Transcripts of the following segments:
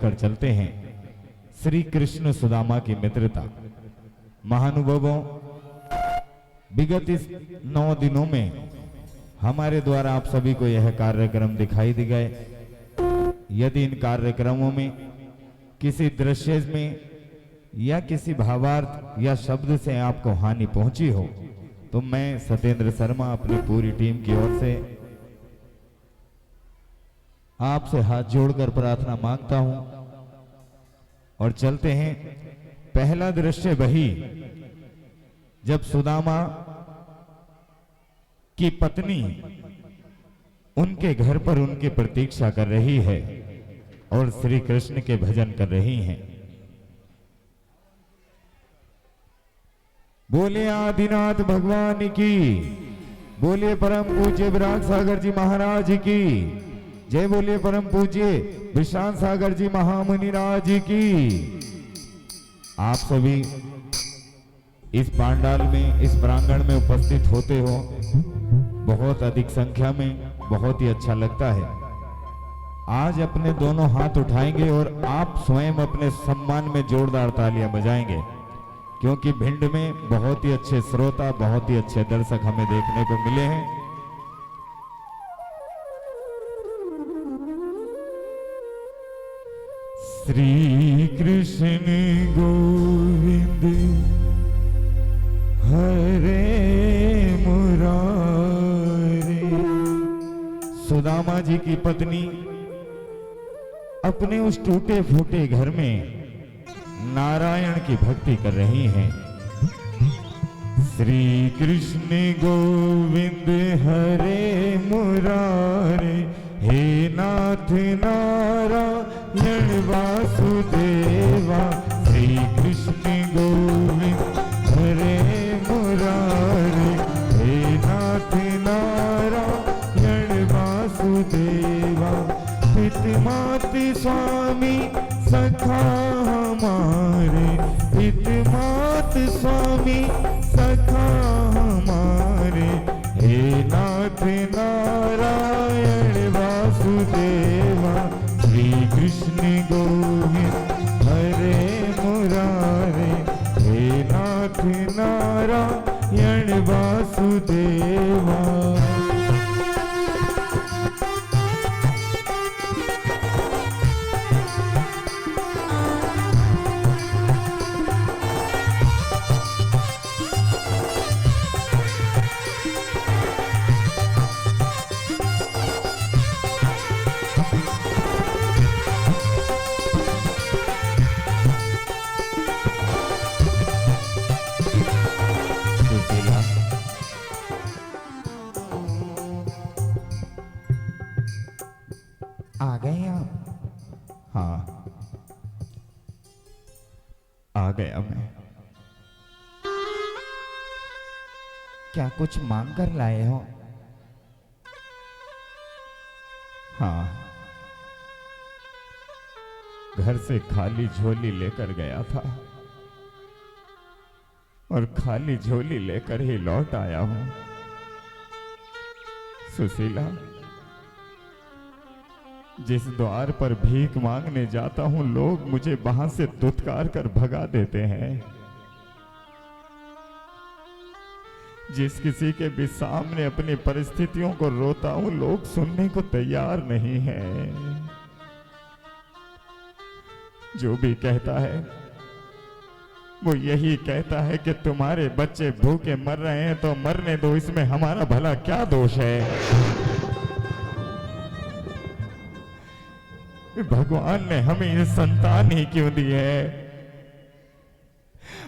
कर चलते हैं श्री कृष्ण सुदामा की मित्रता। महानुभावों, विगत इस 9 दिनों में हमारे द्वारा आप सभी को यह कार्यक्रम दिखाई दे गए। यदि इन कार्यक्रमों में किसी दृश्य में या किसी भावार्थ या शब्द से आपको हानि पहुंची हो तो मैं सत्येंद्र शर्मा अपनी पूरी टीम की ओर से आपसे हाथ जोड़कर प्रार्थना मांगता हूं और चलते हैं। पहला दृश्य वही जब सुदामा की पत्नी उनके घर पर उनकी प्रतीक्षा कर रही है और श्री कृष्ण के भजन कर रही हैं। बोले आदिनाथ भगवान की, बोले परम पूज्य विराग सागर जी महाराज की जय, बोले परम पूज्य विश्रांत सागर जी महामुनि राज की। आप सभी इस पांडाल में, इस प्रांगण में उपस्थित होते हो बहुत अधिक संख्या में, बहुत ही अच्छा लगता है। आज अपने दोनों हाथ उठाएंगे और आप स्वयं अपने सम्मान में जोरदार तालियां बजाएंगे, क्योंकि भिंड में बहुत ही अच्छे श्रोता, बहुत ही अच्छे दर्शक हमें देखने को मिले हैं। श्री कृष्ण गोविंद हरे मुरारी। सुदामा जी की पत्नी अपने उस टूटे फूटे घर में नारायण की भक्ति कर रही हैं। श्री कृष्ण गोविंद हरे मुरारे, हे नाथ नारायण वासुदेवा। श्री कृष्ण गोविंद हरे मुरारे, हे नाथ नारायण वासुदेवा। पिता माता स्वामी सखा हमारे, पिता माता स्वामी सखा हमारे, हे नाथ नारायण वासुदेवा। श्री कृष्ण गोविंद हरे मुरारे, हे नाथ नारायण वासुदेवा। आ गए आप? हाँ, आ गया मैं। क्या कुछ मांग कर लाए हो? हाँ, घर से खाली झोली लेकर गया था और खाली झोली लेकर ही लौट आया हूं। सुशीला, जिस द्वार पर भीख मांगने जाता हूं लोग मुझे वहां से दुत्कार कर भगा देते हैं। जिस किसी के भी सामने अपनी परिस्थितियों को रोता हूं लोग सुनने को तैयार नहीं हैं। जो भी कहता है वो यही कहता है कि तुम्हारे बच्चे भूखे मर रहे हैं तो मरने दो, इसमें हमारा भला क्या दोष है। भगवान ने हमें ये संतान ही क्यों दी है?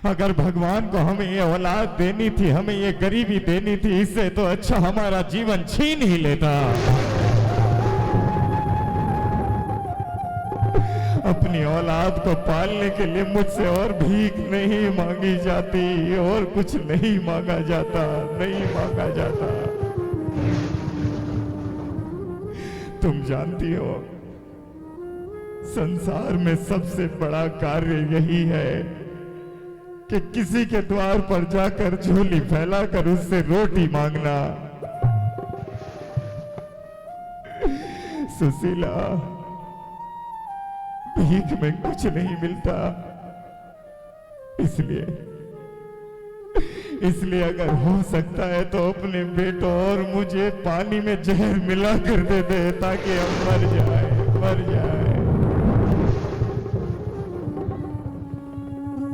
अगर भगवान को हमें ये औलाद देनी थी, हमें ये गरीबी देनी थी, इससे तो अच्छा हमारा जीवन छीन ही लेता। अपनी औलाद को पालने के लिए मुझसे और भीख नहीं मांगी जाती, और कुछ नहीं मांगा जाता, नहीं मांगा जाता। तुम जानती हो संसार में सबसे बड़ा कार्य यही है कि किसी के द्वार पर जाकर झोली फैलाकर उससे रोटी मांगना। सुशीला, भीख में कुछ नहीं मिलता। इसलिए अगर हो सकता है तो अपने बेटों और मुझे पानी में जहर मिला कर दे दे, ताकि हम मर जाए।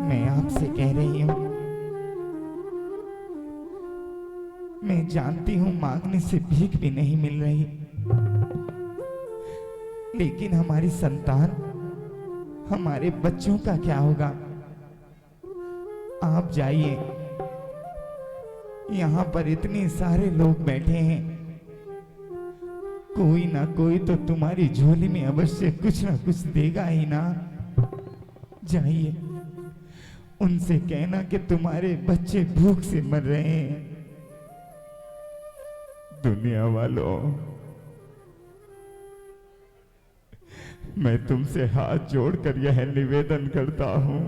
मैं आपसे कह रही हूं, मैं जानती हूं मांगने से भीख भी नहीं मिल रही, लेकिन हमारी संतान, हमारे बच्चों का क्या होगा? आप जाइए, यहां पर इतने सारे लोग बैठे हैं, कोई ना कोई तो तुम्हारी झोली में अवश्य कुछ ना कुछ देगा ही ना। जाइए, उनसे कहना कि तुम्हारे बच्चे भूख से मर रहे हैं। दुनिया वालों, मैं तुमसे हाथ जोड़कर यह निवेदन करता हूं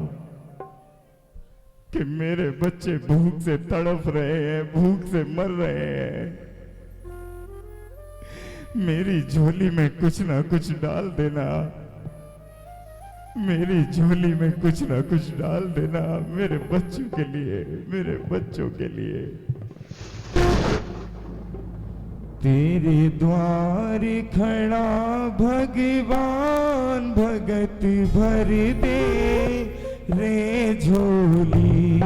कि मेरे बच्चे भूख से तड़प रहे हैं, भूख से मर रहे हैं। मेरी झोली में कुछ ना कुछ डाल देना, मेरी झोली में कुछ ना कुछ डाल देना, मेरे बच्चों के लिए, मेरे बच्चों के लिए। तेरे द्वार खड़ा भगवान, भगत भर दे रे झोली।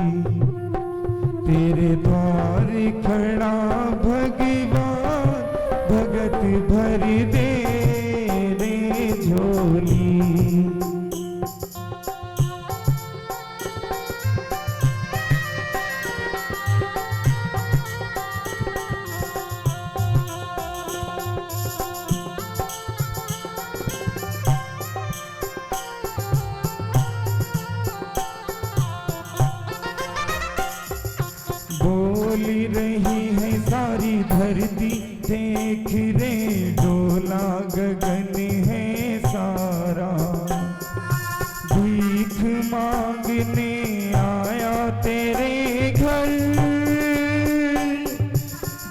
तेरे द्वार खड़ा भगवान, भगत भर दे रे झोली। बोली रही है सारी धरती, देख रे डोला गगन है सारा। भीख मांगने आया तेरे घर,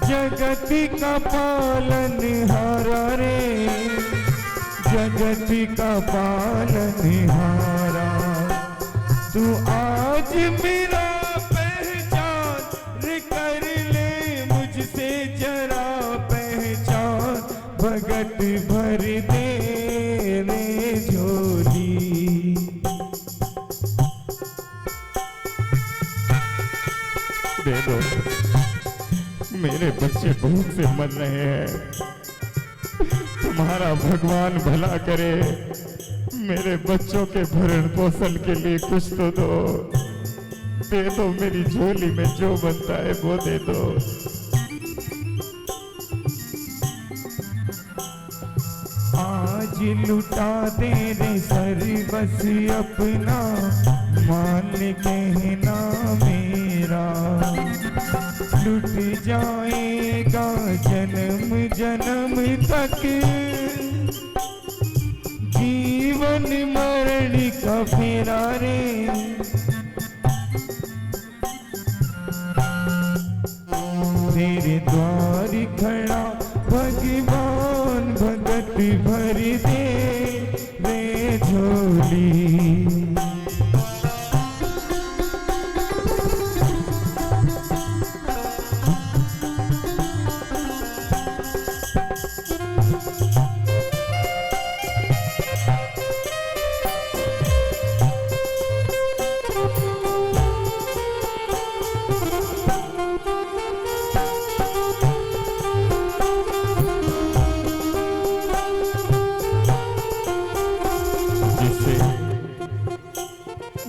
जगत का पालन हारा रे, जगत का पालन हारा। तू आज मेरा भगत भर दे रे झोली। दे दो, मेरे बच्चे भूख से मर रहे हैं, तुम्हारा भगवान भला करे, मेरे बच्चों के भरण पोषण के लिए कुछ तो दो। दे दो, मेरी झोली में जो बनता है वो दे दो। आज लुटा दे रे सर्वस अपना, मान कहना मेरा। लुट जाएगा जन्म जन्म तक, जीवन मरण का फेरा रे। तेरे द्वार खड़ा भगवान, भगत भर दे रे झोली।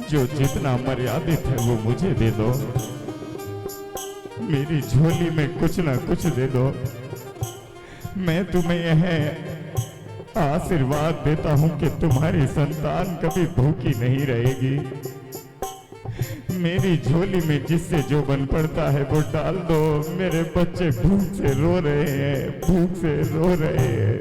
जो जितना मर्यादित है वो मुझे दे दो, मेरी झोली में कुछ ना कुछ दे दो। मैं तुम्हें यह आशीर्वाद देता हूं कि तुम्हारी संतान कभी भूखी नहीं रहेगी। मेरी झोली में जिससे जो बन पड़ता है वो डाल दो। मेरे बच्चे भूख से रो रहे हैं, भूख से रो रहे हैं।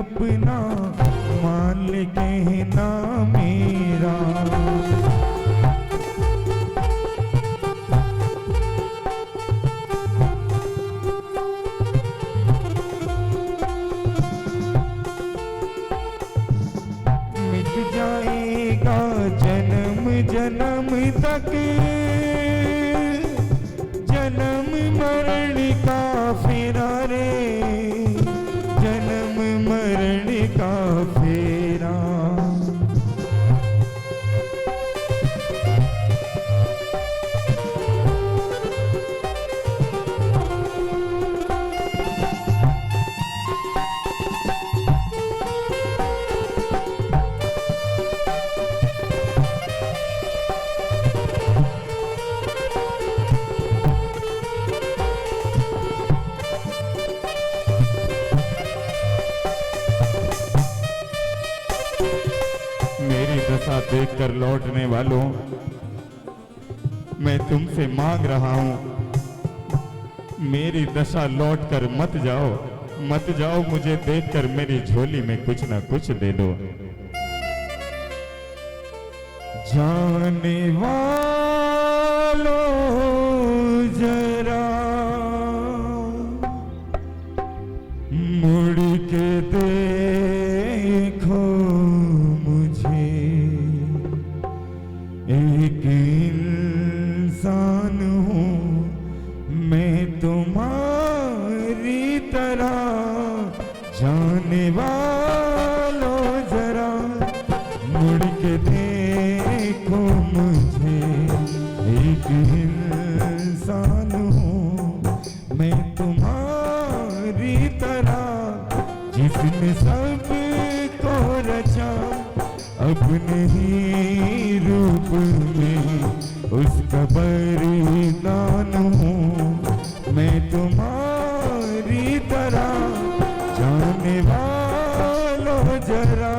अपना मान ले कहना मेरा। मिट जाएगा जन्म जन्म तक, जन्म मरण का फेरा रे, जन्म मरण का फेरा। देखकर लौटने वालों, मैं तुमसे मांग रहा हूं, मेरी दशा लौटकर मत जाओ, मत जाओ। मुझे देखकर मेरी झोली में कुछ ना कुछ दे दो। जाने वालों जरा मुड़ के देखो मुझे, एक इंसान हूँ मैं तुम्हारी तरह। जाने वालों जरा मुड़ के देखो मुझे, एक इंसान हूँ मैं तुम्हारी तरह। जिसने सबको रचा अपने ही रूप में, उसका बलिदान हूँ मैं तुम्हारी तरह। जाने वालों जरा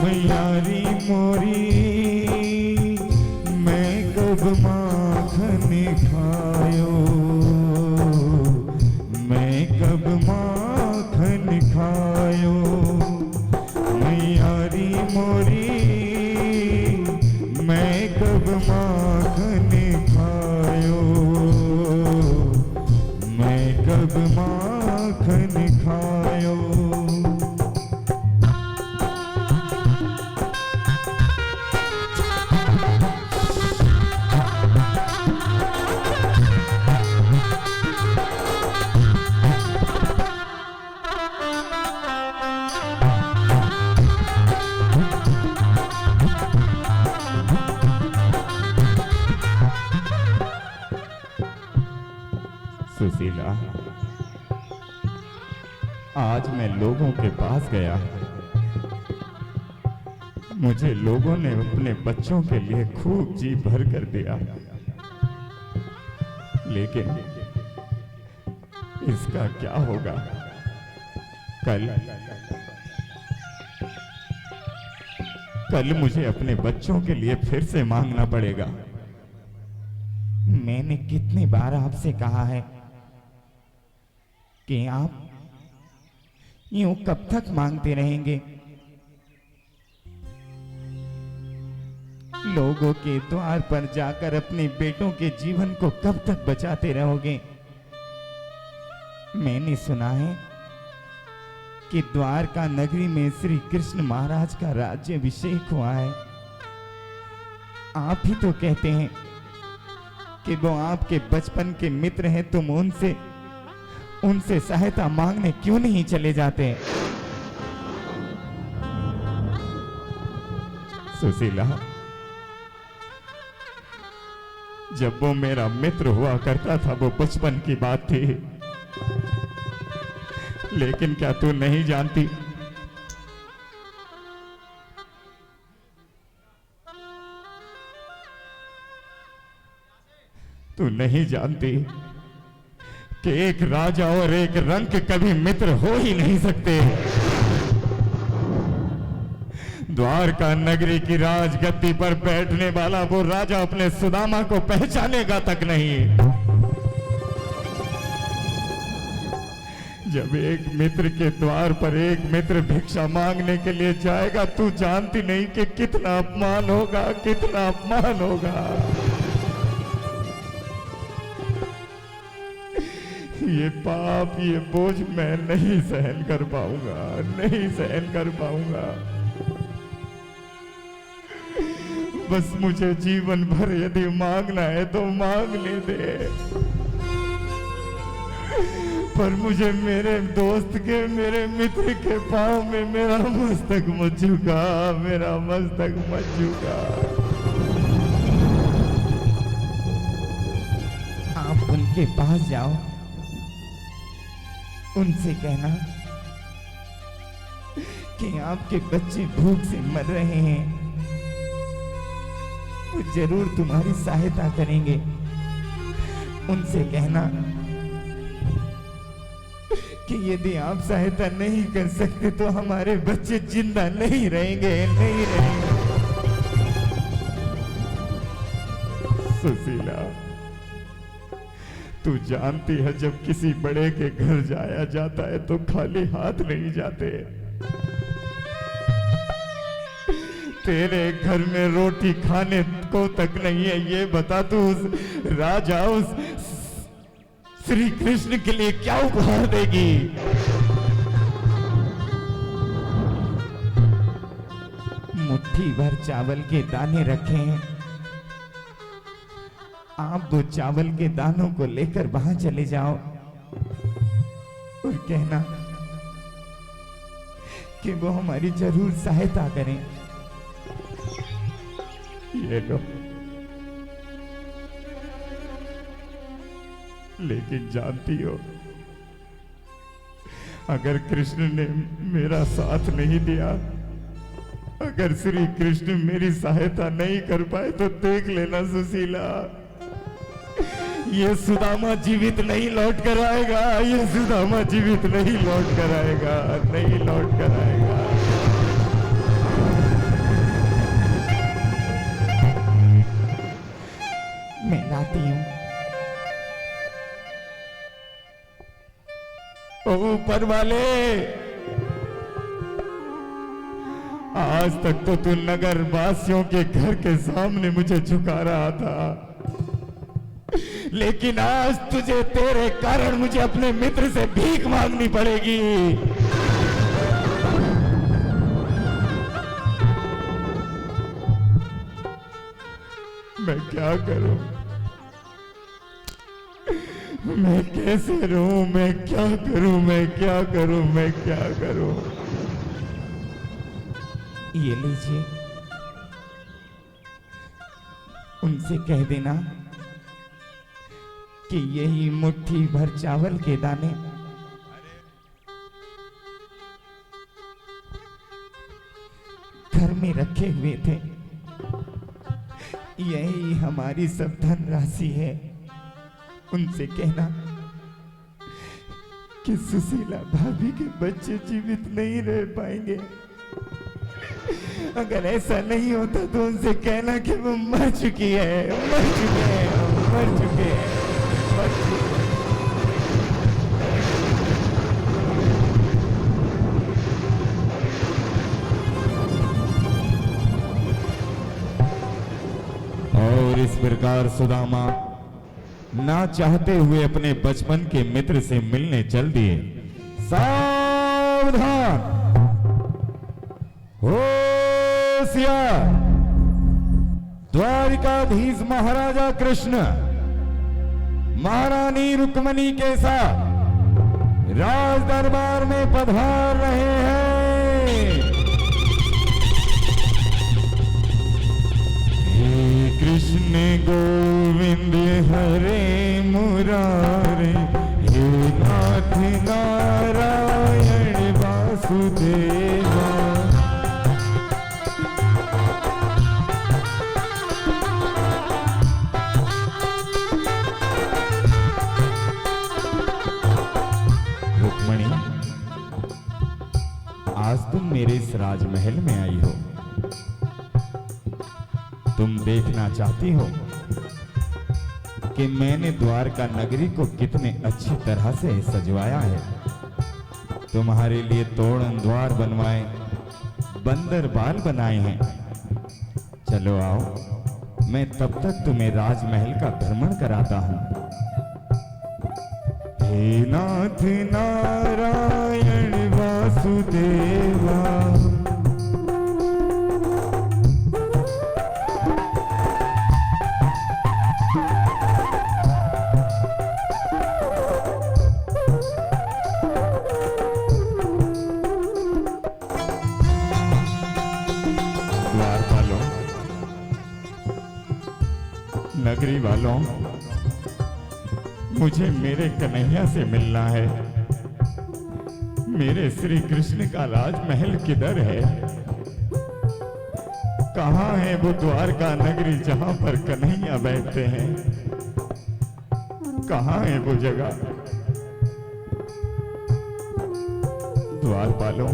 मैयारी मोरी मैं कब माखन खायो, मैं कब माखन खायो। मैयारी मोरी मैं कब माखन खायो, मैं कब माखन खायो। सुशीला, आज मैं लोगों के पास गया, मुझे लोगों ने अपने बच्चों के लिए खूब जी भर कर दिया। लेकिन इसका क्या होगा? कल मुझे अपने बच्चों के लिए फिर से मांगना पड़ेगा। मैंने कितनी बार आपसे कहा है कि आप यूं कब तक मांगते रहेंगे? लोगों के द्वार पर जाकर अपने बेटों के जीवन को कब तक बचाते रहोगे? मैंने सुना है कि द्वारका नगरी में श्री कृष्ण महाराज का राज्याभिषेक हुआ है। आप ही तो कहते हैं कि वो आपके बचपन के मित्र हैं, तुम उनसे सहायता मांगने क्यों नहीं चले जाते? सुशीला, जब वो मेरा मित्र हुआ करता था वो बचपन की बात थी, लेकिन क्या तू नहीं जानती कि एक राजा और एक रंक कभी मित्र हो ही नहीं सकते। द्वारका नगरी की राजगद्दी पर बैठने वाला वो राजा अपने सुदामा को पहचानेगा तक नहीं। जब एक मित्र के द्वार पर एक मित्र भिक्षा मांगने के लिए जाएगा, तू जानती नहीं कि कितना अपमान होगा, कितना अपमान होगा। ये पाप, ये बोझ मैं नहीं सहन कर पाऊंगा, नहीं सहन कर पाऊंगा। बस मुझे जीवन भर यदि मांगना है तो मांगने दे, पर मुझे मेरे दोस्त के, मेरे मित्र के पांव में मेरा मस्तक मत झुका, मेरा मस्तक मत झुका। आप उनके पास जाओ, उनसे कहना कि आपके बच्चे भूख से मर रहे हैं, वो जरूर तुम्हारी सहायता करेंगे। उनसे कहना कि यदि आप सहायता नहीं कर सकते तो हमारे बच्चे जिंदा नहीं रहेंगे, नहीं रहेंगे। सुशीला, तू जानती है जब किसी बड़े के घर जाया जाता है तो खाली हाथ नहीं जाते। तेरे घर में रोटी खाने को तक नहीं है, ये बता तू उस राजा, उस श्री कृष्ण के लिए क्या उपहार देगी? मुट्ठी भर चावल के दाने रखे हैं, आप वो चावल के दानों को लेकर वहां चले जाओ और कहना कि वो हमारी जरूर सहायता करें। ये लो। लेकिन जानती हो, अगर कृष्ण ने मेरा साथ नहीं दिया, अगर श्री कृष्ण मेरी सहायता नहीं कर पाए तो देख लेना सुशीला, ये सुदामा जीवित नहीं लौट कर आएगा, ये सुदामा जीवित नहीं लौट कर आएगा, नहीं लौट कर आएगा। मैं लाती हूं। ऊपर वाले, आज तक तो तू नगर वासियों के घर के सामने मुझे झुका रहा था, लेकिन आज तुझे, तेरे कारण मुझे अपने मित्र से भीख मांगनी पड़ेगी। मैं क्या करूं? मैं कैसे रहूं? मैं क्या करूं? मैं क्या करूं? मैं क्या करूं? ये लीजिए, उनसे कह देना कि यही मुट्ठी भर चावल के दाने घर में रखे हुए थे, यही हमारी सब धन राशि है। उनसे कहना कि सुशीला भाभी के बच्चे जीवित नहीं रह पाएंगे। अगर ऐसा नहीं होता तो उनसे कहना कि वो मर चुकी है, मर चुके हैं, मर चुके हैं, मर चुके हैं। और इस प्रकार सुदामा ना चाहते हुए अपने बचपन के मित्र से मिलने चल दिए। सावधान, होशियार। द्वारिकाधीश महाराजा कृष्ण महारानी रुक्मणी के साथ राज दरबार में पधार रहे हैं। हे कृष्ण गोविंद हरे मुरारे, हे नाथ नारायण वासुदेवा। रुक्मणी, आज तुम मेरे इस राजमहल में आई हो। तुम देखना चाहती हो कि मैंने द्वारका नगरी को कितने अच्छी तरह से सजवाया है। तुम्हारे लिए तोरण द्वार बनवाए, बंदर बाल बनाए हैं। चलो आओ, मैं तब तक तुम्हें राजमहल का भ्रमण कराता हूं। हे नाथ नारायण वासुदेवा। नगरी वालों, मुझे मेरे कन्हैया से मिलना है। मेरे श्री कृष्ण का राजमहल किधर है? कहाँ है वो द्वारका नगरी जहां पर कन्हैया बैठते हैं? कहाँ है वो जगह? द्वारपालों,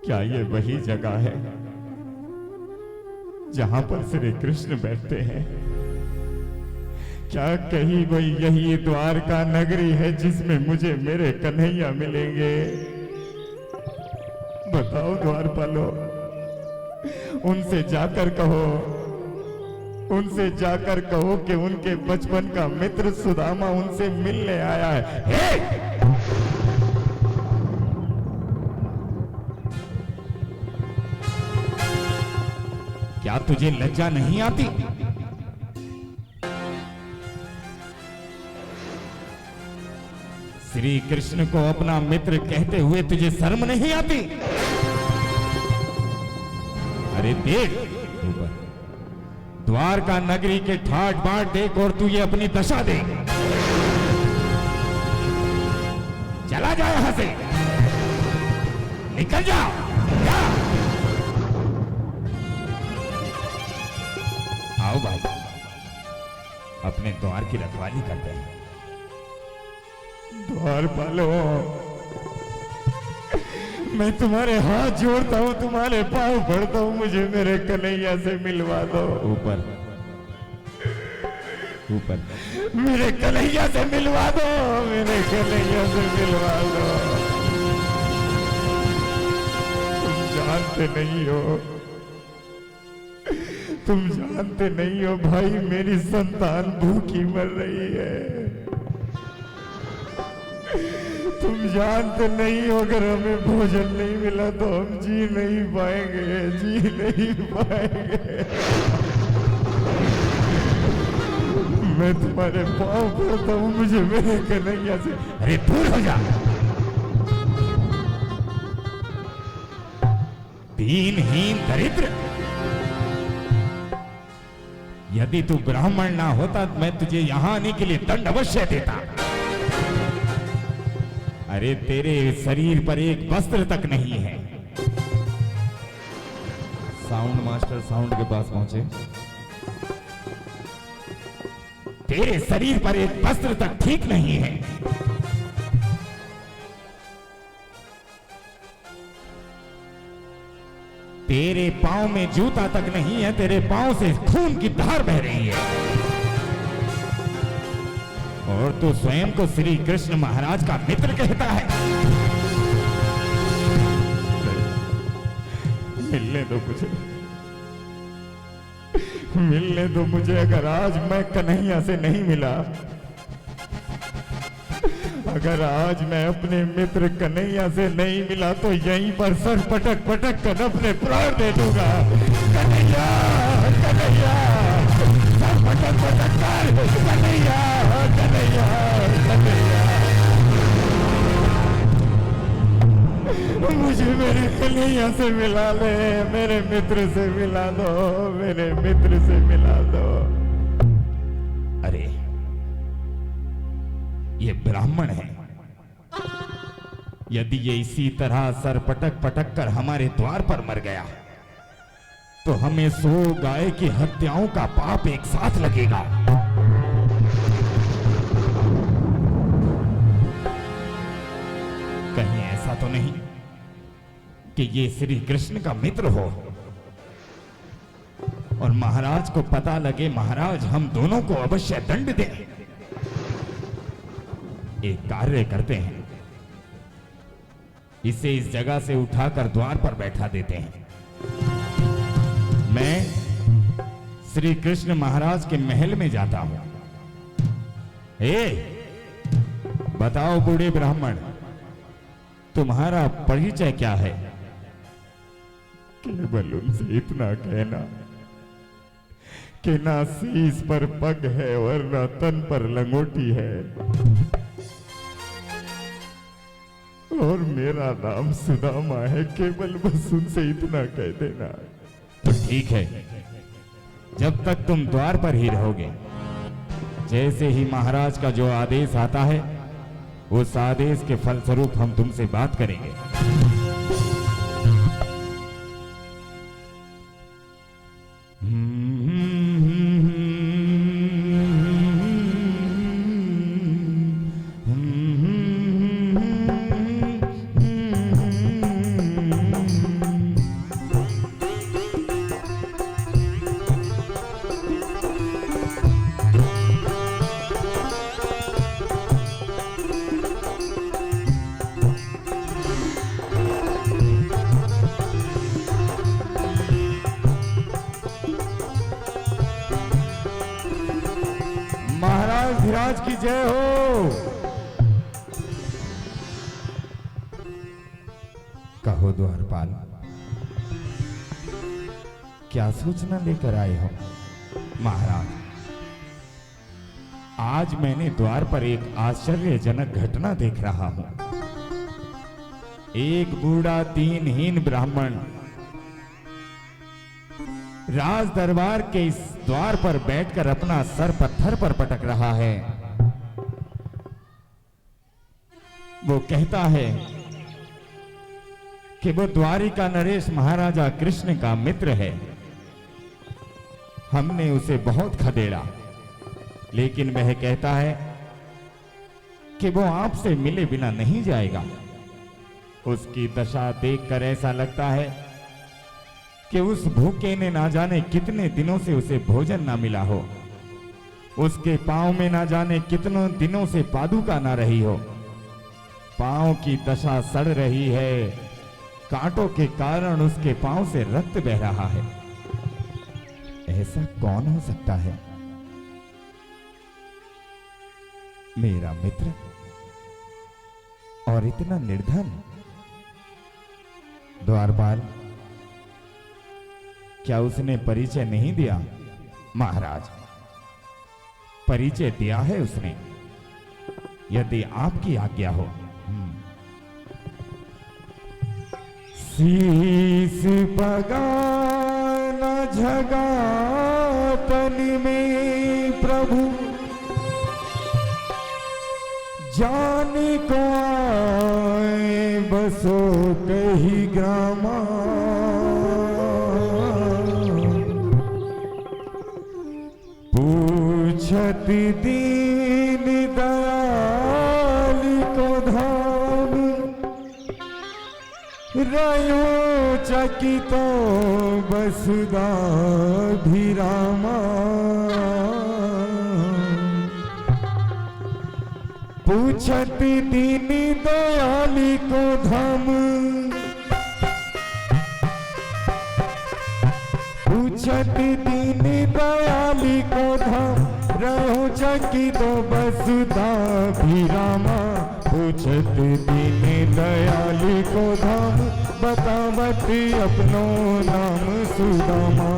क्या ये वही जगह है जहां पर श्री कृष्ण बैठते हैं? क्या कहीं वही यही द्वारका नगरी है जिसमें मुझे मेरे कन्हैया मिलेंगे? बताओ द्वारपालों, उनसे जाकर कहो, उनसे जाकर कहो कि उनके बचपन का मित्र सुदामा उनसे मिलने आया है। हे! क्या तुझे लज्जा नहीं आती? श्री कृष्ण को अपना मित्र कहते हुए तुझे शर्म नहीं आती? अरे देख ऊपर, द्वारका नगरी के ठाट बाट देख और तू ये अपनी दशा देख। चला जा यहां से, निकल जा, जा। आओ भाई, अपने द्वार की रखवाली करते हैं। द्वारपालो, मैं तुम्हारे हाथ जोड़ता हूँ, तुम्हारे पांव पड़ता हूँ, मुझे मेरे कन्हैया से मिलवा दो। ऊपर ऊपर, मेरे कन्हैया से मिलवा दो, मेरे कन्हैया से मिलवा दो। तुम जानते नहीं हो, तुम जानते नहीं हो भाई, मेरी संतान भूखी मर रही है। तुम जानते नहीं हो, अगर हमें भोजन नहीं मिला तो हम जी नहीं पाएंगे, जी नहीं पाएंगे। मैं तुम्हारे पाँव पड़ता हूँ, मुझे मेरे कन्हैया से। अरे दूर हो जा, दीनहीन दरिद्र। यदि तू ब्राह्मण ना होता तो मैं तुझे यहां आने के लिए दंड अवश्य देता। अरे तेरे शरीर पर एक वस्त्र तक नहीं है। साउंड मास्टर साउंड के पास पहुंचे। तेरे शरीर पर एक वस्त्र तक ठीक नहीं है। तेरे पांव में जूता तक नहीं है, तेरे पांव से खून की धार बह रही है। और तू स्वयं को श्री कृष्ण महाराज का मित्र कहता है। मिलने दो मुझे, मिलने दो मुझे। अगर आज मैं कन्हैया से नहीं मिला, अगर आज मैं अपने मित्र कन्हैया से नहीं मिला, तो यहीं पर सर पटक पटक कर अपने प्राण दे दूंगा। कन्हैया, कन्हैया, सर पटक पटक कर, कन्हैया, कन्हैया, कन्हैया, मुझे मेरे कन्हैया से मिला ले, मेरे मित्र से मिला दो, मेरे मित्र से मिला दो। अरे ये ब्राह्मण है, यदि ये इसी तरह सर पटक पटक कर हमारे द्वार पर मर गया, तो हमें 100 गाय की हत्याओं का पाप एक साथ लगेगा। कहीं ऐसा तो नहीं कि ये श्री कृष्ण का मित्र हो और महाराज को पता लगे, महाराज हम दोनों को अवश्य दंड दें। एक कार्य करते हैं, इसे इस जगह से उठाकर द्वार पर बैठा देते हैं। मैं श्री कृष्ण महाराज के महल में जाता हूं। बताओ बूढ़े ब्राह्मण, तुम्हारा परिचय क्या है? केवल उनसे इतना कहना कि ना शीश पर पग है और ना तन पर लंगोटी है, और मेरा नाम सुदामा है। केवल बस उनसे इतना कह देना। तो ठीक है, जब तक तुम द्वार पर ही रहोगे, जैसे ही महाराज का जो आदेश आता है, उस आदेश के फलस्वरूप हम तुमसे बात करेंगे। धीराज की जय हो। कहो द्वारपाल, क्या सूचना लेकर आए हो? महाराज, आज मैंने द्वार पर एक आश्चर्यजनक घटना देख रहा हूं। एक बूढ़ा दीनहीन ब्राह्मण राज दरबार के इस द्वार पर बैठकर अपना सर पत्थर पर पटक रहा है। वो कहता है कि वो द्वारिका नरेश महाराजा कृष्ण का मित्र है। हमने उसे बहुत खदेड़ा, लेकिन वह कहता है कि वो आपसे मिले बिना नहीं जाएगा। उसकी दशा देखकर ऐसा लगता है कि उस भूखे ने ना जाने कितने दिनों से उसे भोजन ना मिला हो, उसके पांव में ना जाने कितनों दिनों से पादुका ना रही हो, पांव की दशा सड़ रही है, कांटों के कारण उसके पांव से रक्त बह रहा है। ऐसा कौन हो सकता है? मेरा मित्र और इतना निर्धन। द्वारपाल, क्या उसने परिचय नहीं दिया? महाराज, परिचय दिया है उसने, यदि आपकी आज्ञा हो। शीस पगाना झगा तनि में प्रभु, जान को आए बसो कही ग्रामा, पूछत दीन दयाल को धाम रयो चकितो वसुधाभिरामा पूछत दीन दयाल को धाम पूछत दीन दयाल को धाम रहो चकितो वसुधाभिरामा पूछत दीन दयाल को धाम बतावत अपनो नाम सुदामा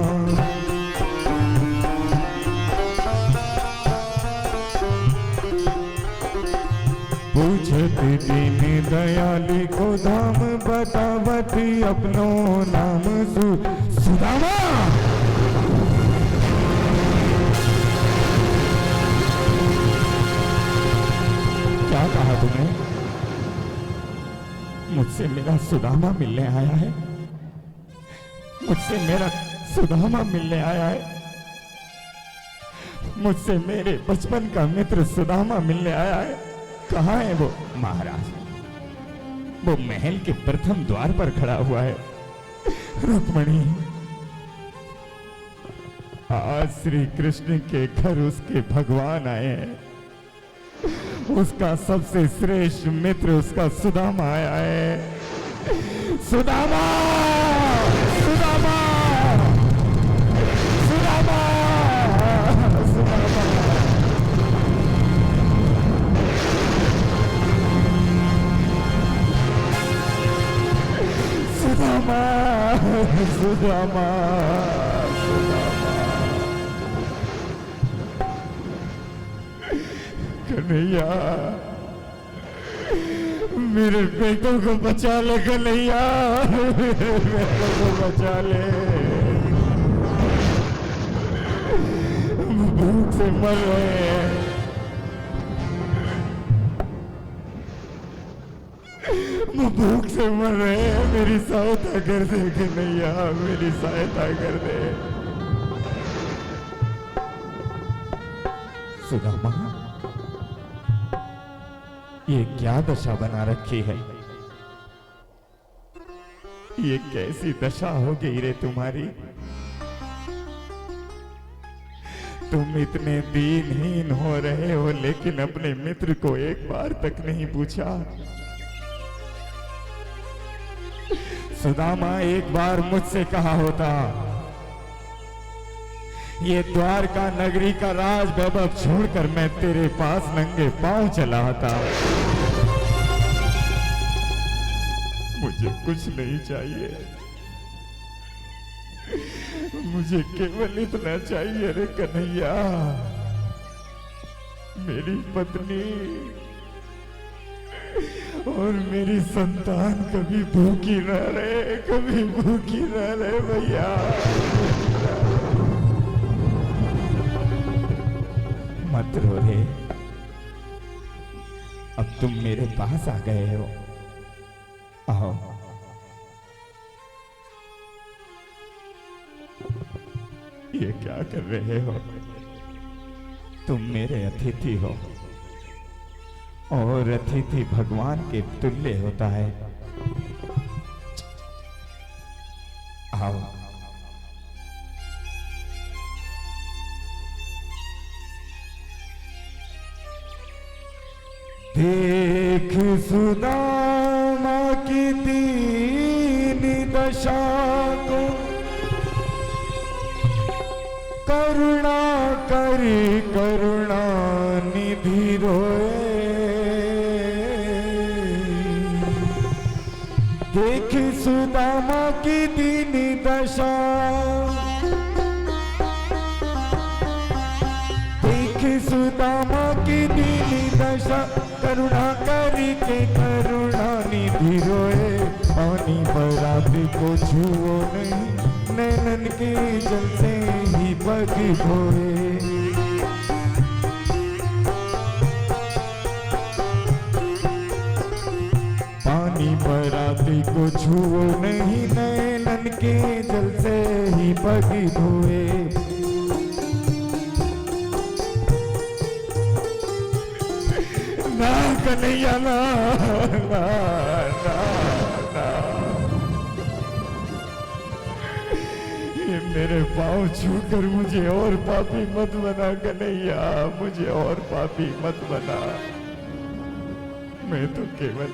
पूछत दीन दयाल को धाम बतावत अपनो नाम सुदामा क्या कहा तुमने? मुझसे मेरा सुदामा मिलने आया है, मुझसे मेरा सुदामा मिलने आया है, मुझसे मेरे बचपन का मित्र सुदामा मिलने आया है। कहाँ है वो? महाराज, वो महल के प्रथम द्वार पर खड़ा हुआ है। रुक्मणी, आज श्री कृष्ण के घर उसके भगवान आए हैं, उसका सबसे श्रेष्ठ मित्र उसका सुदामा आया है। सुदामा, सुदामा, सुदामा, सुदामा। सुदामा, सुदामा, कन्हैया, मेरे बेटों को बचा ले कन्हैया, मेरे बेटों को बचा ले, भूख से मर रहे हैं, भूख से मर रहे हैं, मेरी सहायता कर दे कन्हैया, मेरी सहायता कर दे। सुदामा, ये क्या दशा बना रखी है? ये कैसी दशा हो गई रे तुम्हारी? तुम इतने दीनहीन हो रहे हो लेकिन अपने मित्र को एक बार तक नहीं पूछा। सुदामा, एक बार मुझसे कहा होता, ये द्वारका नगरी का राज वैभव छोड़कर मैं तेरे पास नंगे पांव चला आता। मुझे कुछ नहीं चाहिए, मुझे केवल इतना चाहिए रे कन्हैया, मेरी पत्नी और मेरी संतान कभी भूखी न रहे, कभी भूखी न रहे भैया। मत रो रे, अब तुम मेरे पास आ गए हो, आओ। ये क्या कर रहे हो? तुम मेरे अतिथि हो और अतिथि भगवान के तुल्य होता है। आओ। देख सुदामा की दीन दशा को करुणा करी करुणा निधि रोए। देख सुदामा की दीन दशा, देख सुदामा की दीन दशा करुणा करी के करुणा निधि रोए। पानी बराती को छुओ नहीं, नैनन के जल से ही पग धोए। पानी बराती को छुओ नहीं, नैनन के जल से ही पग धोए। कन्हैया ना, ना, ना, ना। ये मेरे पाँव छूकर मुझे और पापी मत बना कन्हैया, मुझे और पापी मत बना। मैं तो केवल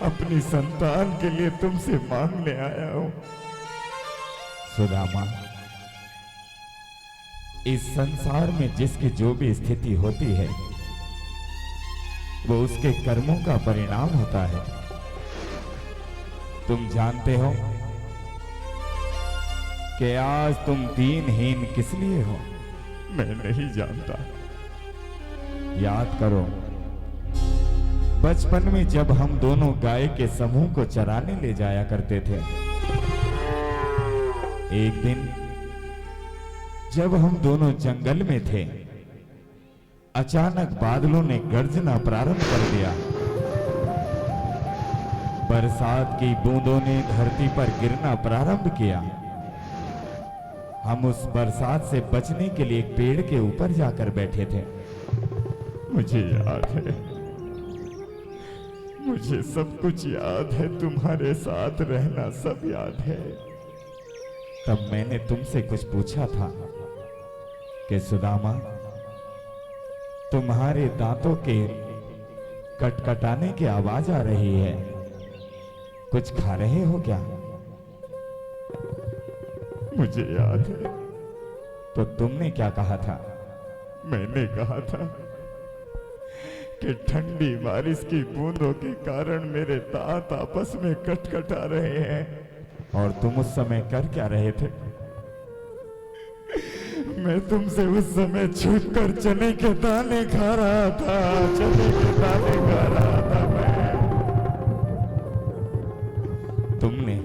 अपनी संतान के लिए तुमसे मांगने आया हूं। सुदामा, इस संसार में जिसकी जो भी स्थिति होती है वो उसके कर्मों का परिणाम होता है। तुम जानते हो कि आज तुम दीनहीन किस लिए हो? मैं नहीं जानता। याद करो, बचपन में जब हम दोनों गाय के समूह को चराने ले जाया करते थे, एक दिन जब हम दोनों जंगल में थे, अचानक बादलों ने गरजना प्रारंभ कर दिया। बरसात की बूंदों ने धरती पर गिरना प्रारंभ किया। हम उस बरसात से बचने के लिए एक पेड़ के ऊपर जाकर बैठे थे। मुझे याद है, मुझे सब कुछ याद है, तुम्हारे साथ रहना सब याद है। तब मैंने तुमसे कुछ पूछा था कि सुदामा, तुम्हारे दांतों के कटकटाने की आवाज आ रही है, कुछ खा रहे हो क्या? मुझे याद है। तो तुमने क्या कहा था? मैंने कहा था कि ठंडी बारिश की बूंदों के कारण मेरे दांत आपस में कटकटा रहे हैं। और तुम उस समय कर क्या रहे थे? मैं तुमसे उस समय छुपकर चने के दाने खा रहा था, चने के दाने खा रहा था मैं। तुमने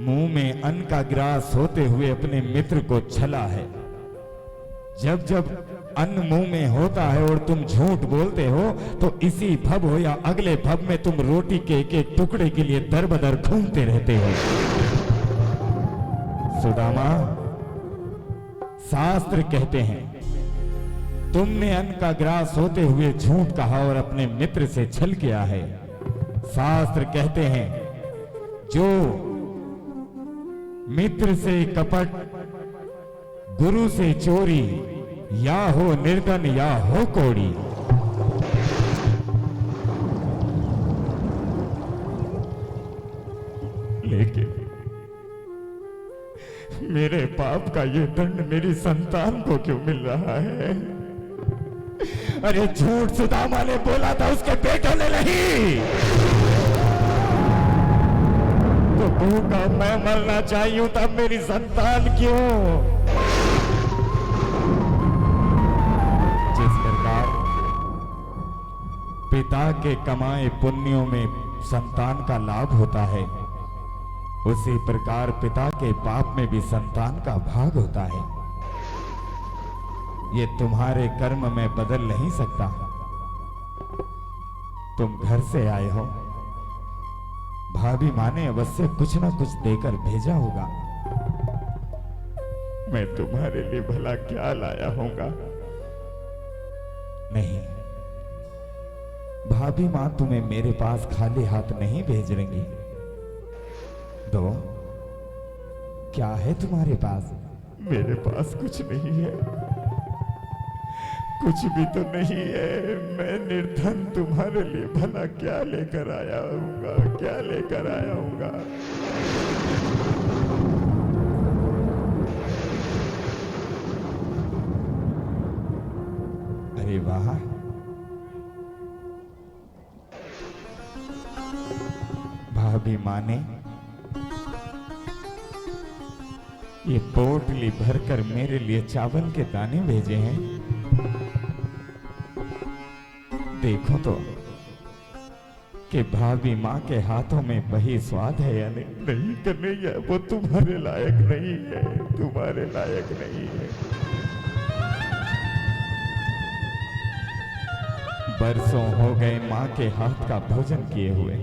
मुंह में अन्न का ग्रास होते हुए अपने मित्र को छला है। जब जब अन्न मुंह में होता है और तुम झूठ बोलते हो तो इसी भव हो या अगले भव में तुम रोटी के एक एक टुकड़े के लिए दर बदर ढूंढते रहते हो। सुदामा, शास्त्र कहते हैं तुमने अन्न का ग्रास होते हुए झूठ कहा और अपने मित्र से छल किया है। शास्त्र कहते हैं जो मित्र से कपट, गुरु से चोरी, या हो निर्धन या हो कोड़ी। लेकिन मेरे पाप का ये दंड मेरी संतान को क्यों मिल रहा है? अरे झूठ सुदामा ने बोला था, उसके बेटों ने नहीं। तो भूखा मैं मरना चाहिए तब मेरी संतान क्यों? जिस प्रकार पिता के कमाए पुण्यों में संतान का लाभ होता है, उसी प्रकार पिता के पाप में भी संतान का भाग होता है। ये तुम्हारे कर्म में बदल नहीं सकता। तुम घर से आए हो, भाभी माँ ने अवश्य कुछ ना कुछ देकर भेजा होगा। मैं तुम्हारे लिए भला क्या लाया होगा? नहीं, भाभी माँ तुम्हें मेरे पास खाली हाथ नहीं भेज रही। दो, क्या है तुम्हारे पास? मेरे पास कुछ नहीं है, कुछ भी तो नहीं है। मैं निर्धन तुम्हारे लिए भला क्या लेकर आया हूँगा, क्या लेकर आया हूँगा? अरे वाह, भाभी माँ ने ये पोटली भरकर मेरे लिए चावल के दाने भेजे हैं। देखो तो कि भाभी माँ के हाथों में वही स्वाद है या नहीं? नहीं कन्हैया, वो तुम्हारे लायक नहीं है, तुम्हारे लायक नहीं है। बरसों हो गए माँ के हाथ का भोजन किए हुए।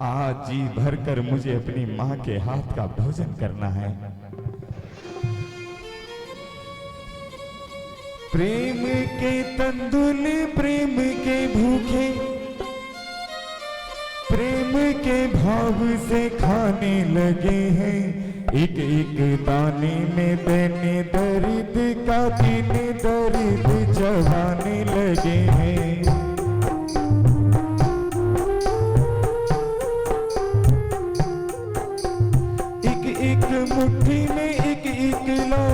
आज जी भरकर मुझे अपनी माँ के हाथ का भोजन करना है। प्रेम के तंदुल प्रेम के भूखे प्रेम के भाव से खाने लगे हैं। एक एक दाने में बने दर्द का दिन दर्द चबाने लगे हैं। एक एक मुट्ठी में एक एक लो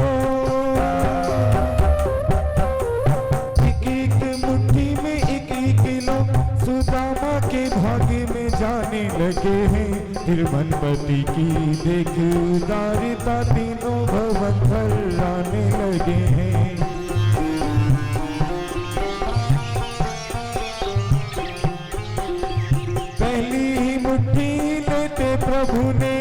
भाग्य में जाने लगे हैं। तिरुवनपति की देख उदारता तीनों भवन आने लगे हैं। पहली ही मुट्ठी लेते प्रभु ने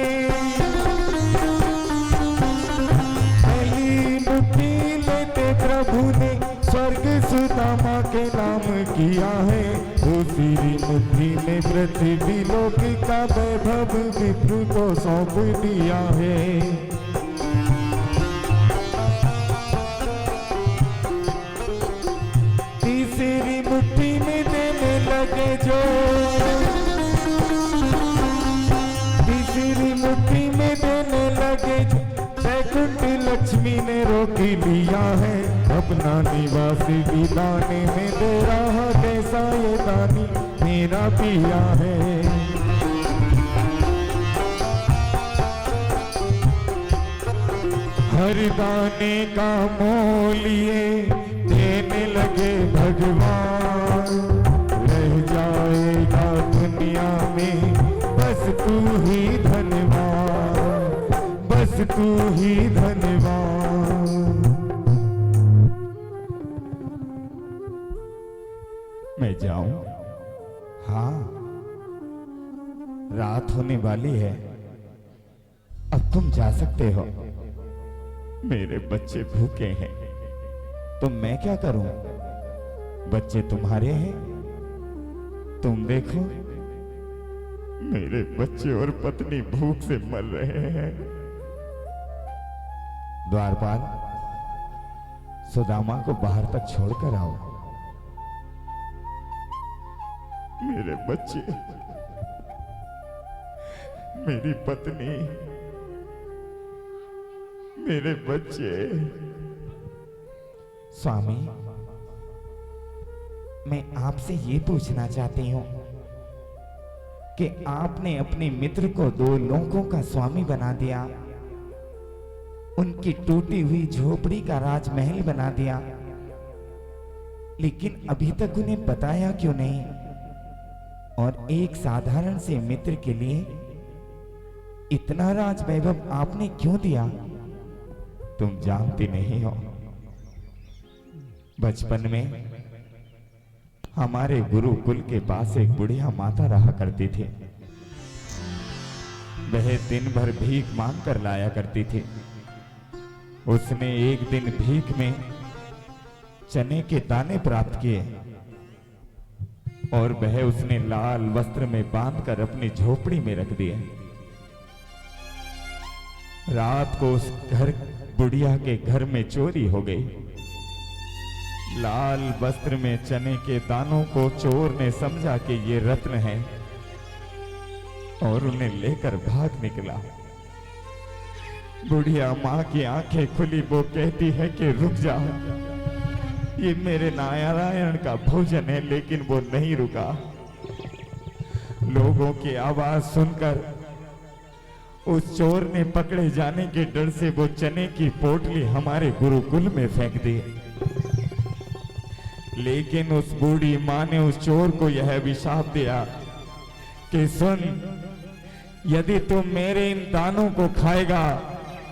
पहली मुट्ठी लेते प्रभु ने स्वर्ग सुदामा के नाम किया है। दूसरी मुट्ठी में पृथ्वी लोक का वैभव विप्र को सौंप दिया है। तीसरी मुट्ठी में देने लगे जो तीसरी मुट्ठी में देने लगे जो वैकुंठ लक्ष्मी ने रोक लिया है। अपना निवास भी दाने में दे रहा कैसा ये दानी मेरा पिया है। हर दाने का मोल ये देने लगे भगवान। रह जाएगा दुनिया में बस तू ही धनवान बस तू ही धनवान। मैं जाऊं? हाँ, रात होने वाली है, अब तुम जा सकते हो। मेरे बच्चे भूखे हैं तो मैं क्या करूं? बच्चे तुम्हारे हैं, तुम देखो मेरे बच्चे और पत्नी भूख से मर रहे हैं। द्वारपाल, सुदामा को बाहर तक छोड़कर आओ। मेरे बच्चे, मेरी पत्नी, मेरे बच्चे। स्वामी, मैं आपसे ये पूछना चाहती हूं कि आपने अपने मित्र को 2 लोकों का स्वामी बना दिया, उनकी टूटी हुई झोपड़ी का राजमहल बना दिया, लेकिन अभी तक उन्हें बताया क्यों नहीं? और एक साधारण से मित्र के लिए इतना राज वैभव आपने क्यों दिया? तुम जानती नहीं हो, बचपन में हमारे गुरुकुल के पास एक बुढ़िया माता रहा करती थी। वह दिन भर भीख मांग कर लाया करती थी। उसने एक दिन भीख में चने के दाने प्राप्त किए और वह उसने लाल वस्त्र में बांधकर अपनी झोपड़ी में रख दिए। रात को उस बुढ़िया के घर में चोरी हो गई। लाल वस्त्र में चने के दानों को चोर ने समझा कि ये रत्न है और उन्हें लेकर भाग निकला। बुढ़िया मां की आंखें खुली, वो कहती है कि रुक जा, ये मेरे नारायण का भोजन है, लेकिन वो नहीं रुका। लोगों की आवाज सुनकर उस चोर ने पकड़े जाने के डर से वो चने की पोटली हमारे गुरुकुल में फेंक दी। लेकिन उस बूढ़ी मां ने उस चोर को यह अभिशाप दिया कि सुन, यदि तू मेरे इन दानों को खाएगा,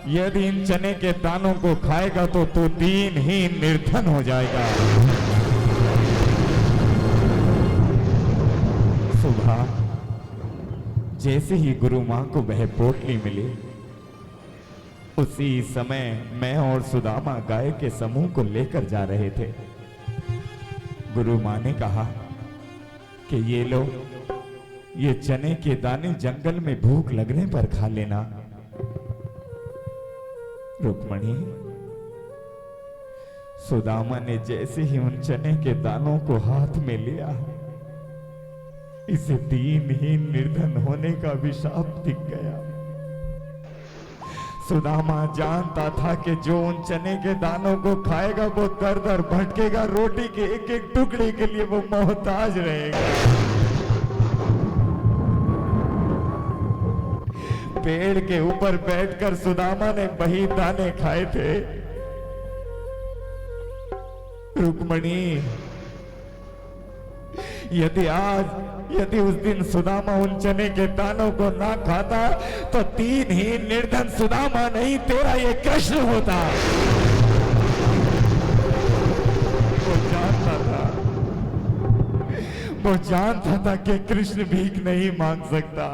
यदि इन चने के दानों को खाएगा तो तू दीनहीन निर्धन हो जाएगा। सुबह जैसे ही गुरु मां को वह पोटली मिली, उसी समय मैं और सुदामा गाय के समूह को लेकर जा रहे थे। गुरु मां ने कहा कि ये लो, ये चने के दाने जंगल में भूख लगने पर खा लेना। रुक्मणी, सुदामा ने जैसे ही उन चने के दानों को हाथ में लिया, इसे दीनहीन निर्धन होने का अभिशाप दिख गया। सुदामा जानता था कि जो उन चने के दानों को खाएगा वो दर दर भटकेगा, रोटी के एक एक टुकड़े के लिए वो मोहताज रहेगा। पेड़ के ऊपर बैठकर सुदामा ने वही दाने खाए थे। रुक्मणी, यदि उस दिन सुदामा उन चने के दानों को ना खाता तो दीनहीन निर्धन सुदामा नहीं, तेरा ये कृष्ण होता। वो जानता था कि कृष्ण भीख नहीं मांग सकता,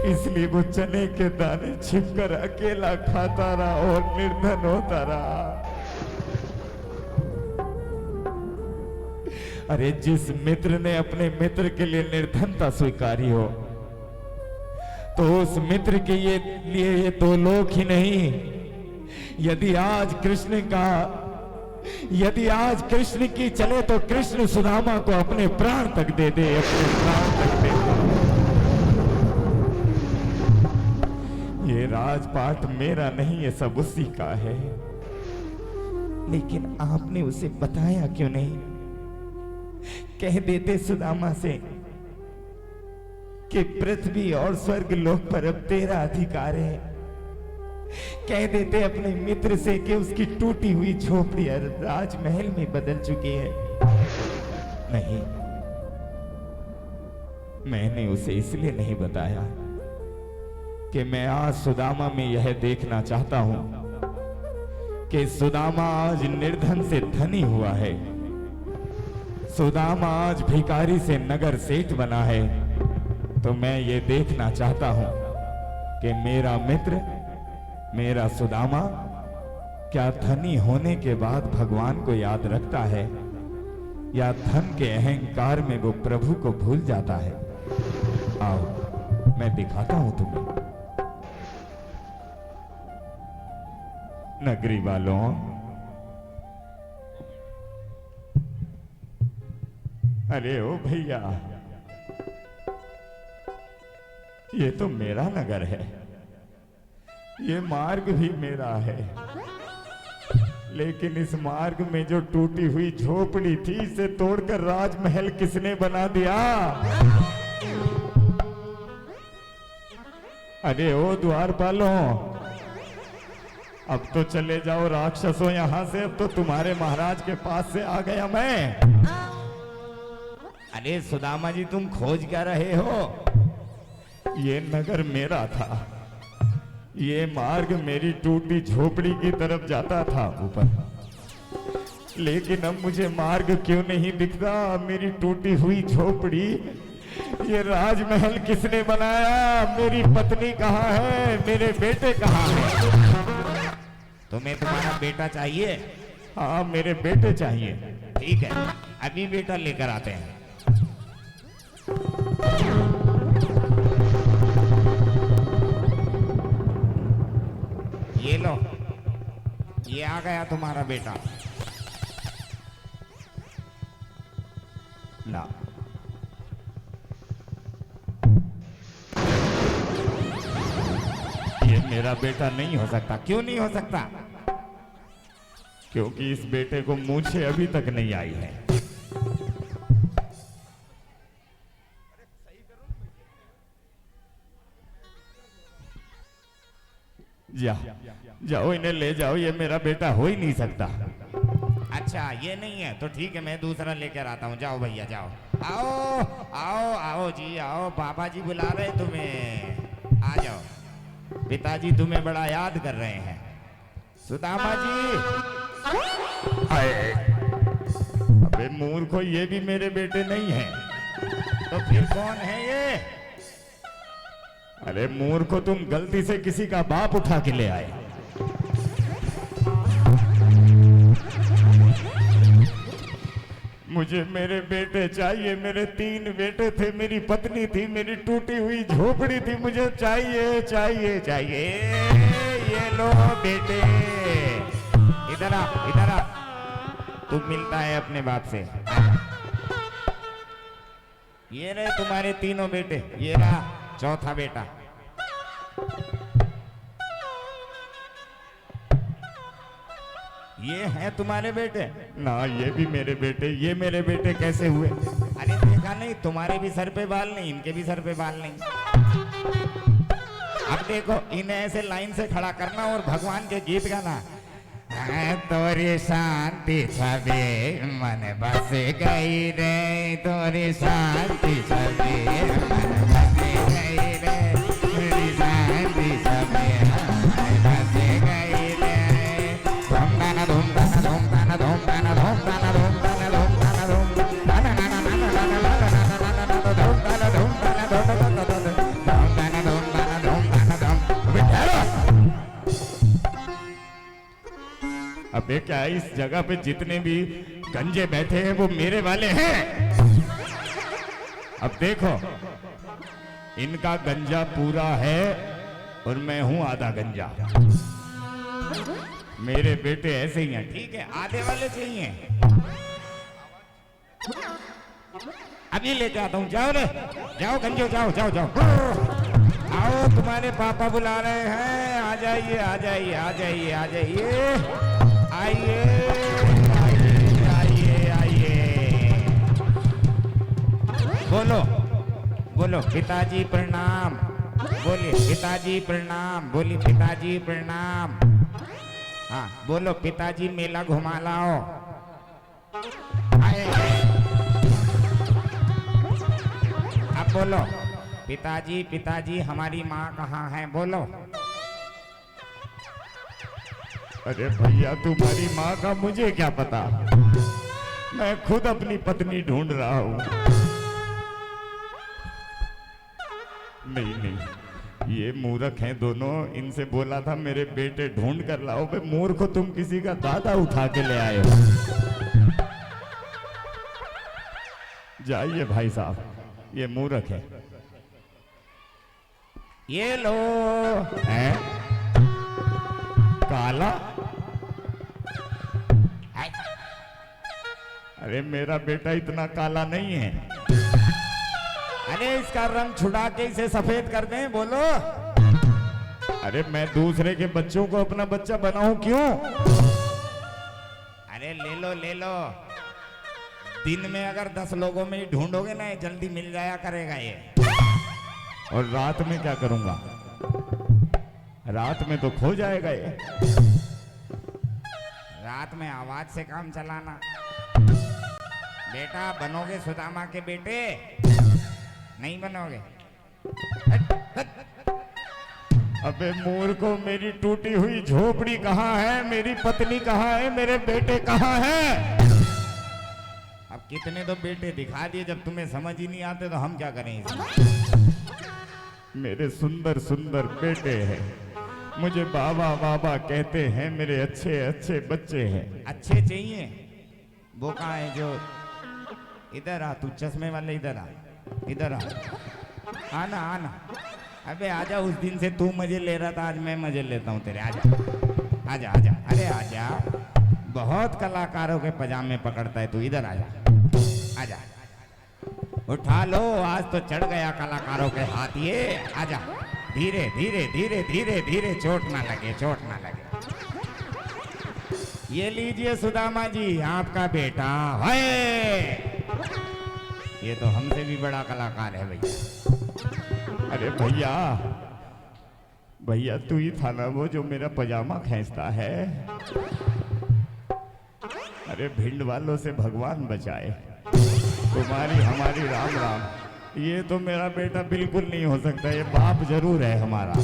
इसलिए वो चने के दाने छिपकर अकेला खाता रहा और निर्धन होता रहा। अरे जिस मित्र ने अपने मित्र के लिए निर्धनता स्वीकारी हो, तो उस मित्र के लिए ये दो लोक ही नहीं, यदि आज कृष्ण की चले तो कृष्ण सुदामा को अपने प्राण तक दे दे, अपने प्राण तक दे दे। ये राजपाट मेरा नहीं, ये सब उसी का है। लेकिन आपने उसे बताया क्यों नहीं? कह देते सुदामा से कि पृथ्वी और स्वर्ग लोक पर अब तेरा अधिकार है। कह देते अपने मित्र से कि उसकी टूटी हुई झोपड़ी राजमहल में बदल चुकी है। नहीं, मैंने उसे इसलिए नहीं बताया कि मैं आज सुदामा में यह देखना चाहता हूं कि सुदामा आज निर्धन से धनी हुआ है, सुदामा आज भिखारी से नगर सेठ बना है। तो मैं ये देखना चाहता हूं कि मेरा मित्र, मेरा सुदामा क्या धनी होने के बाद भगवान को याद रखता है या धन के अहंकार में वो प्रभु को भूल जाता है। आओ मैं दिखाता हूं तुम्हें। नगरी वालों, अरे ओ भैया, ये तो मेरा नगर है, ये मार्ग भी मेरा है, लेकिन इस मार्ग में जो टूटी हुई झोपड़ी थी, इसे तोड़कर राजमहल किसने बना दिया? अरे ओ द्वारपालों, अब तो चले जाओ राक्षसों यहां से, अब तो तुम्हारे महाराज के पास से आ गया मैं। अरे सुदामा जी, तुम खोज क्या रहे हो? ये नगर मेरा था, ये मार्ग मेरी टूटी झोपड़ी की तरफ जाता था ऊपर, लेकिन अब मुझे मार्ग क्यों नहीं दिखता? मेरी टूटी हुई झोपड़ी, ये राजमहल किसने बनाया? मेरी पत्नी कहाँ है? मेरे बेटे कहाँ हैं? तुम्हें तुम्हारा बेटा चाहिए? हाँ, मेरे बेटे चाहिए। ठीक है, अभी बेटा लेकर आते हैं। ये लो, ये आ गया तुम्हारा बेटा। ना, ये मेरा बेटा नहीं हो सकता। क्यों नहीं हो सकता? क्योंकि इस बेटे को मूछें अभी तक नहीं आई है। जाओ इन्हें ले जाओ, ये मेरा बेटा हो ही नहीं सकता। अच्छा, ये नहीं है तो ठीक है, मैं दूसरा लेकर आता हूँ। जाओ भैया जाओ। आओ आओ आओ जी, आओ, बाबा जी बुला रहे तुम्हें, आ जाओ। पिताजी तुम्हें बड़ा याद कर रहे हैं। सुदामा जी। अबे मूर्खो, ये भी मेरे बेटे नहीं है। तो फिर कौन है ये? अरे मूर्खो, तुम गलती से किसी का बाप उठा के ले आए। मुझे मेरे बेटे चाहिए। मेरे 3 बेटे थे, मेरी पत्नी थी, मेरी टूटी हुई झोपड़ी थी, मुझे चाहिए चाहिए चाहिए। ये लो बेटे, इधर आ, इधर आ। तू मिलता है अपने बाप से। ये रहे तुम्हारे तीनों बेटे, ये रहा चौथा बेटा। ये हैं तुम्हारे बेटे? ना, ये भी मेरे बेटे। ये मेरे बेटे कैसे हुए? अरे देखा नहीं, तुम्हारे भी सर पे बाल नहीं, इनके भी सर पे बाल नहीं। अब देखो, इन्हें ऐसे लाइन से खड़ा करना और भगवान के गीत गाना। तोरी शांति छबे मन बस गई रे, तोरी शांति छबे मन बस गई रे, तोरी शांति छबे मन बस गई रे। धूम ताना धूम ताना धूम ताना धूम ताना धूम ताना धूम ताना धूम ताना धूम ताना ना ना ना ना ना ना ना ना ना धूम ताना धूम ताना धूम ताना धूम ताना धूम ताना धूम। बिठाओ। अबे क्या इस जगह पे जितने भी गंजे बैठे हैं वो मेरे वाले हैं? अब देखो, इनका गंजा पूरा है और मैं हूं आधा गंजा। मेरे बेटे ऐसे ही हैं। ठीक है, आधे वाले चाहिए। अभी लेके आता हूँ, जाओ रे, जाओ गंजो, जाओ जाओ जाओ। आओ, तुम्हारे पापा बुला रहे हैं, आ जाइए आ जाइए आ जाइए आ जाइए, आइए आइए आइए आइए। बोलो बोलो, पिताजी प्रणाम। बोलिए पिताजी प्रणाम, बोलिए पिताजी प्रणाम। हाँ बोलो, पिताजी मेला घुमा लाओ। आए। अब बोलो, पिताजी पिताजी हमारी माँ कहाँ है? बोलो। अरे भैया, तुम्हारी माँ का मुझे क्या पता, मैं खुद अपनी पत्नी ढूंढ रहा हूँ। नहीं नहीं, ये मूर्ख हैं दोनों। इनसे बोला था मेरे बेटे ढूंढ कर लाओ। बे मूर्ख को, तुम किसी का दादा उठा के ले आए हो। जाइए भाई साहब, ये मूर्ख है। ये लो। हैं? काला? अरे मेरा बेटा इतना काला नहीं है। अरे इसका रंग छुड़ा के इसे सफेद कर दें। बोलो। अरे मैं दूसरे के बच्चों को अपना बच्चा बनाऊं क्यों? अरे ले लो ले लो, दिन में अगर 10 लोगों में ही ढूंढोगे ना, ये जल्दी मिल जाया करेगा ये। और रात में क्या करूंगा? रात में तो खो जाएगा ये। रात में आवाज से काम चलाना। बेटा बनोगे सुदामा के बेटे? नहीं बनोगे। अबे मूर्खों, मेरी टूटी हुई झोपड़ी कहाँ है? मेरी पत्नी कहाँ है? मेरे बेटे कहाँ हैं? अब कितने तो बेटे दिखा दिए, जब तुम्हें समझ ही नहीं आते तो हम क्या करें इसमें? मेरे सुंदर सुंदर बेटे हैं, मुझे बाबा बाबा कहते हैं। मेरे अच्छे अच्छे बच्चे हैं। अच्छे चाहिए? वो कहाँ है जो? इधर आ, तू चश्मे वाले इधर आ, इधर आ। आना आना। अबे आजा, उस दिन से तू मजे ले रहा था, आज मैं मजे लेता हूँ तेरे। आजा आजा आजा, अरे आजा। बहुत कलाकारों के पजामे पकड़ता है तू, इधर आजा आजा। उठा लो, आज तो चढ़ गया कलाकारों के हाथ ये। आजा, धीरे धीरे धीरे धीरे धीरे, चोट ना लगे, चोट ना लगे। ये लीजिए सुदामा जी, आपका बेटा है। ये तो हमसे भी बड़ा कलाकार है भैया। अरे भैया, भैया तू ही था ना वो जो मेरा पजामा खींचता है? अरे भिंड वालों से भगवान बचाए, तुम्हारी हमारी राम राम। ये तो मेरा बेटा बिल्कुल नहीं हो सकता, ये बाप जरूर है हमारा।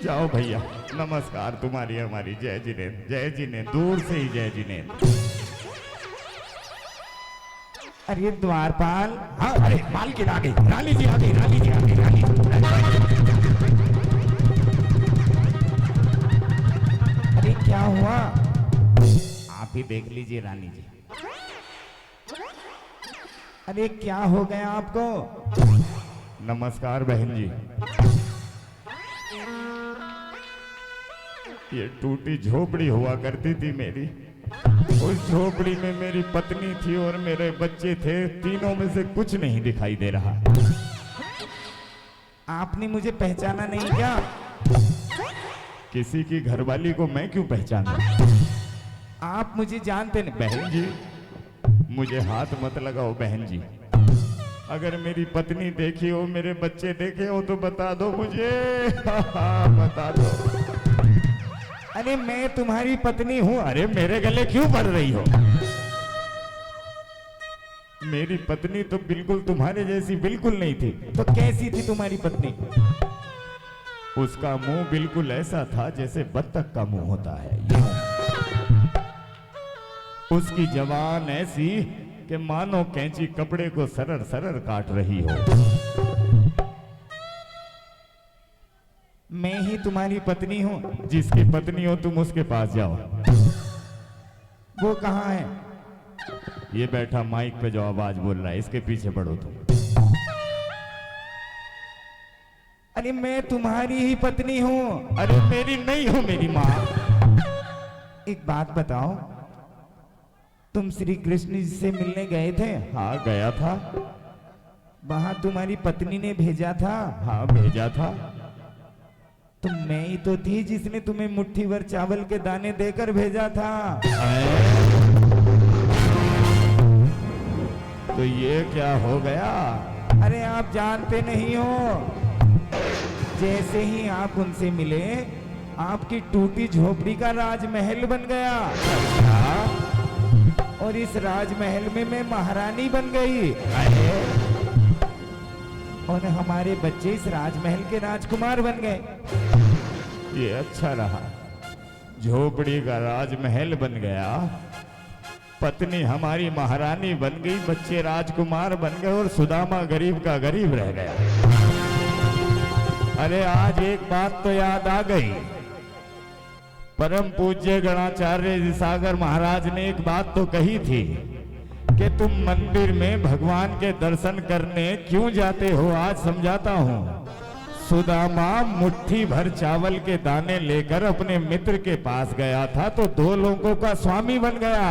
जाओ भैया, नमस्कार, तुम्हारी हमारी जय जिनेंद्र, जय जिनेंद्र, दूर से ही जय जिनेंद्र। अरे द्वारपाल। हाँ, अरे मालकिन आ गई, रानी जी आ गई, रानी जी आ गई, रानी। अरे क्या हुआ? आप ही देख लीजिए रानी जी। अरे क्या हो गया आपको? नमस्कार बहन जी। ये टूटी झोपड़ी हुआ करती थी मेरी। उस झोपड़ी में मेरी पत्नी थी और मेरे बच्चे थे। तीनों में से कुछ नहीं दिखाई दे रहा। आपने मुझे पहचाना नहीं क्या? किसी की घरवाली को मैं क्यों पहचानूं? आप मुझे जानते नहीं? बहन जी, मुझे हाथ मत लगाओ बहन जी। अगर मेरी पत्नी देखी हो, मेरे बच्चे देखे हो तो बता दो मुझे। बता दो। अरे मैं तुम्हारी पत्नी हूँ। अरे मेरे गले क्यों पड़ रही हो? मेरी पत्नी तो बिल्कुल तुम्हारे जैसी बिल्कुल नहीं थी। तो कैसी थी तुम्हारी पत्नी? उसका मुंह बिल्कुल ऐसा था जैसे बत्तख का मुंह होता है। उसकी जबान ऐसी कि मानो कैंची कपड़े को सरर सरर काट रही हो। मैं ही तुम्हारी पत्नी हूँ। जिसकी पत्नी हो तुम उसके पास जाओ। वो कहाँ है? ये बैठा माइक पे जो आवाज बोल रहा है, इसके पीछे बढ़ो तुम। अरे मैं तुम्हारी ही पत्नी हूँ। अरे मेरी नहीं हो, मेरी माँ। एक बात बताओ, तुम श्री कृष्ण जी से मिलने गए थे? हाँ गया था। वहां तुम्हारी पत्नी ने भेजा था? हाँ भेजा था। तो मैं ही तो थी जिसने तुम्हें मुट्ठी भर चावल के दाने देकर भेजा था। तो ये क्या हो गया? अरे आप जानते नहीं हो, जैसे ही आप उनसे मिले आपकी टूटी झोपड़ी का राजमहल बन गया। और इस राजमहल में मैं महारानी बन गई। और हमारे बच्चे इस राजमहल के राजकुमार बन गए। ये अच्छा रहा, झोपड़ी का राजमहल बन गया, पत्नी हमारी महारानी बन गई, बच्चे राजकुमार बन गए और सुदामा गरीब का गरीब रह गया। अरे आज एक बात तो याद आ गई। परम पूज्य गणाचार्य सागर महाराज ने एक बात तो कही थी कि तुम मंदिर में भगवान के दर्शन करने क्यों जाते हो। आज समझाता हूँ। सुदामा मुट्ठी भर चावल के दाने लेकर अपने मित्र के पास गया था तो 2 लोगों का स्वामी बन गया।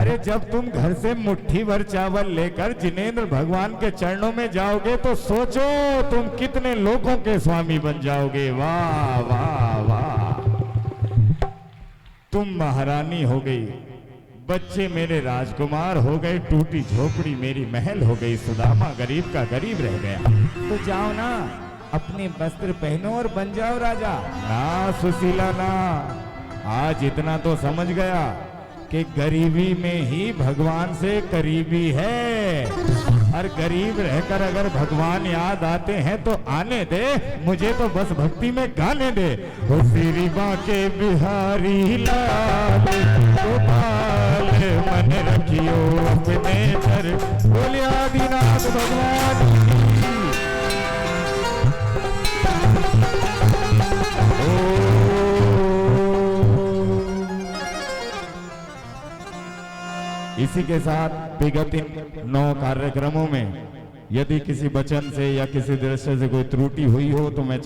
अरे जब तुम घर से मुट्ठी भर चावल लेकर जिनेंद्र भगवान के चरणों में जाओगे तो सोचो तुम कितने लोगों के स्वामी बन जाओगे। वाह वाह वाह। तुम महारानी हो गई, बच्चे मेरे राजकुमार हो गए, टूटी झोपड़ी मेरी महल हो गई, सुदामा गरीब का गरीब रह गया। तो जाओ ना, अपने वस्त्र पहनो और बन जाओ राजा। ना सुशीला ना, आज इतना तो समझ गया कि गरीबी में ही भगवान से करीबी है। और गरीब रहकर अगर भगवान याद आते हैं तो आने दे, मुझे तो बस भक्ति में गाने दे। हो श्री बांके बिहारी लाल गोपाल मन रखियो अपने घर। बोले आदिनाथ भगवान की। इसी के साथ विगत इन 9 कार्यक्रमों में यदि किसी वचन से या किसी दृश्य से कोई त्रुटि हुई हो तो मैं